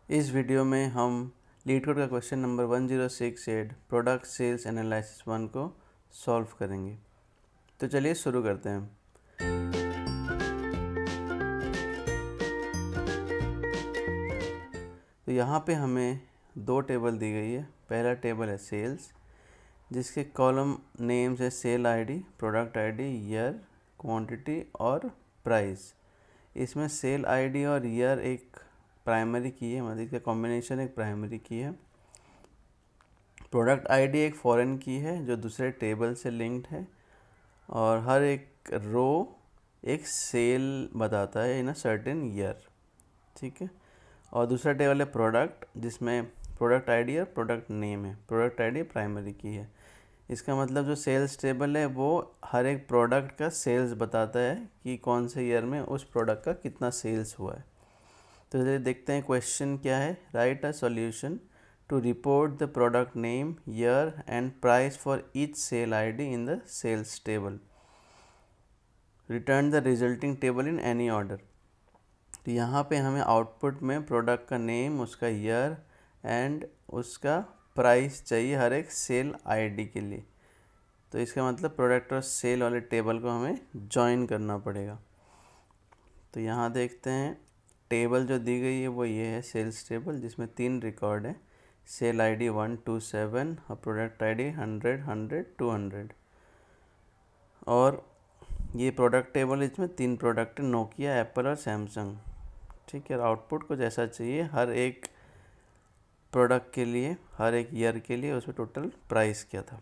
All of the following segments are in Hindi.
इस वीडियो में हम लीड कोड का question number 1068 product sales analysis 1 को सॉल्व करेंगे। तो चलिए शुरू करते हैं। तो यहाँ पे हमें दो टेबल दी गई है। पहला टेबल है सेल्स, जिसके कॉलम नेम्स है sale ID, product ID, year, quantity और प्राइस। इसमें सेल आईडी और ईयर एक प्राइमरी की है, मतलब इसका कॉम्बिनेशन एक प्राइमरी की है। प्रोडक्ट आईडी एक फॉरेन की है जो दूसरे टेबल से लिंक्ड है, और हर एक रो एक सेल बताता है इन अ सर्टेन ईयर। ठीक है। और दूसरा टेबल है प्रोडक्ट, जिसमें प्रोडक्ट आईडी और प्रोडक्ट नेम है। प्रोडक्ट आईडी प्राइमरी की है। इसका मतलब जो सेल्स टेबल है वो हर एक प्रोडक्ट का सेल्स बताता है कि कौन से ईयर में उस प्रोडक्ट का कितना सेल्स हुआ है। तो चलिए देखते हैं क्वेश्चन क्या है। Write a solution to report the product name, year and price for each sale ID in the sales table. Return the resulting table in any order. तो यहाँ पे हमें आउटपुट में प्रोडक्ट का नेम, उसका ईयर एंड उसका प्राइस चाहिए हर एक सेल आईडी के लिए। तो इसका मतलब प्रोडक्ट और सेल वाले टेबल को हमें ज्वाइन करना पड़ेगा। तो यहाँ देखते हैं टेबल जो दी गई है वो ये है सेल्स टेबल, जिसमें 3 रिकॉर्ड है। सेल आईडी 127 और प्रोडक्ट आईडी 100, 100, 200। और ये प्रोडक्ट टेबल, इसमें 3 प्रोडक्ट है, नोकिया, एप्पल और सैमसंग। ठीक है। आउटपुट कुछ ऐसा चाहिए हर एक प्रोडक्ट के लिए, हर एक ईयर के लिए उसमें टोटल प्राइस क्या था।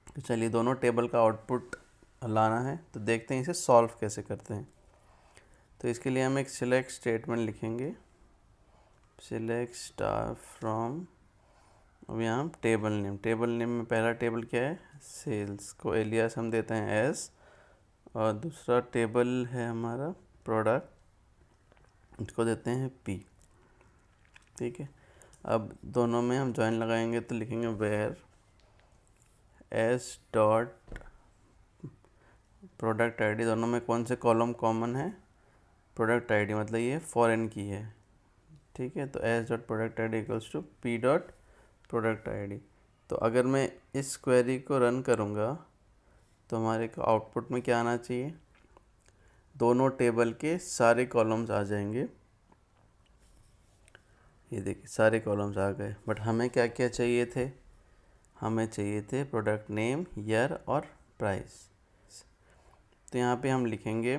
तो चलिए दोनों टेबल का आउटपुट लाना है। तो देखते हैं इसे सॉल्व कैसे करते हैं। तो इसके लिए हम एक सिलेक्ट स्टेटमेंट लिखेंगे। सिलेक्ट स्टार फ्रॉम, अब यहाँ टेबल नेम में पहला टेबल क्या है, सेल्स को एलियास हम देते हैं एस, और दूसरा टेबल है हमारा प्रोडक्ट, इसको देते हैं पी। ठीक है। अब दोनों में हम जॉइन लगाएंगे तो लिखेंगे where S dot product ID. दोनों में कौन से कॉलम कॉमन है, प्रोडक्ट आईडी, मतलब ये फॉरेन की है। ठीक है। तो S dot product ID equals to P dot product ID. तो अगर मैं इस क्वेरी को रन करूँगा तो हमारे को आउटपुट में क्या आना चाहिए, दोनों टेबल के सारे कॉलम्स आ जाएंगे। ये देखिए सारे कॉलम्स आ गए। बट हमें क्या क्या चाहिए थे, हमें चाहिए थे प्रोडक्ट नेम, ईयर और प्राइस। तो यहाँ पे हम लिखेंगे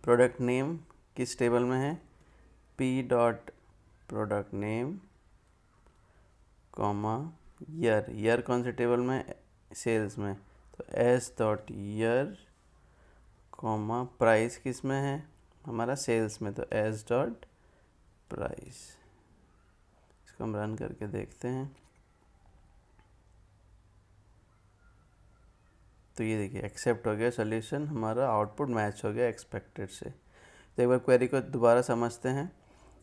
प्रोडक्ट नेम किस टेबल में है, P dot product name comma year. Year कौन से टेबल में, सेल्स में, तो S dot year comma price किस में है, हमारा सेल्स में, तो एस डॉट प्राइस। इसको हम रन करके देखते हैं। तो ये देखिए एक्सेप्ट हो गया सॉल्यूशन, हमारा आउटपुट मैच हो गया एक्सपेक्टेड से। तो एक बार क्वेरी को दोबारा समझते हैं।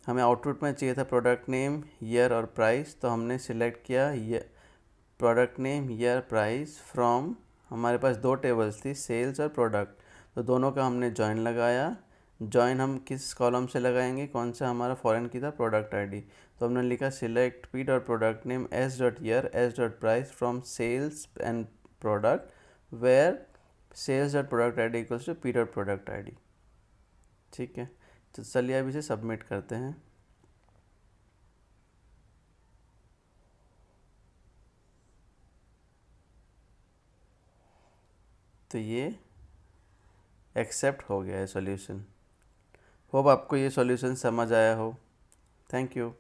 हमें आउटपुट में चाहिए था प्रोडक्ट नेम, ईयर और प्राइस। तो हमने सिलेक्ट किया product name, year, price from, हमारे पास दो टेबल्स थी, सेल्स और प्रोडक्ट। तो दोनों का हमने जॉइन लगाया। जॉइन हम किस कॉलम से लगाएंगे, कौन सा हमारा फॉरेन की था, प्रोडक्ट आईडी। तो हमने लिखा select P dot product name S dot year S dot price from sales and product where sales dot product ID equals to P dot product ID. ठीक है। तो चलिए अब इसे सबमिट करते हैं। तो ये एक्सेप्ट हो गया है सॉल्यूशन। होप आपको ये सॉल्यूशन समझ आया हो। Thank you.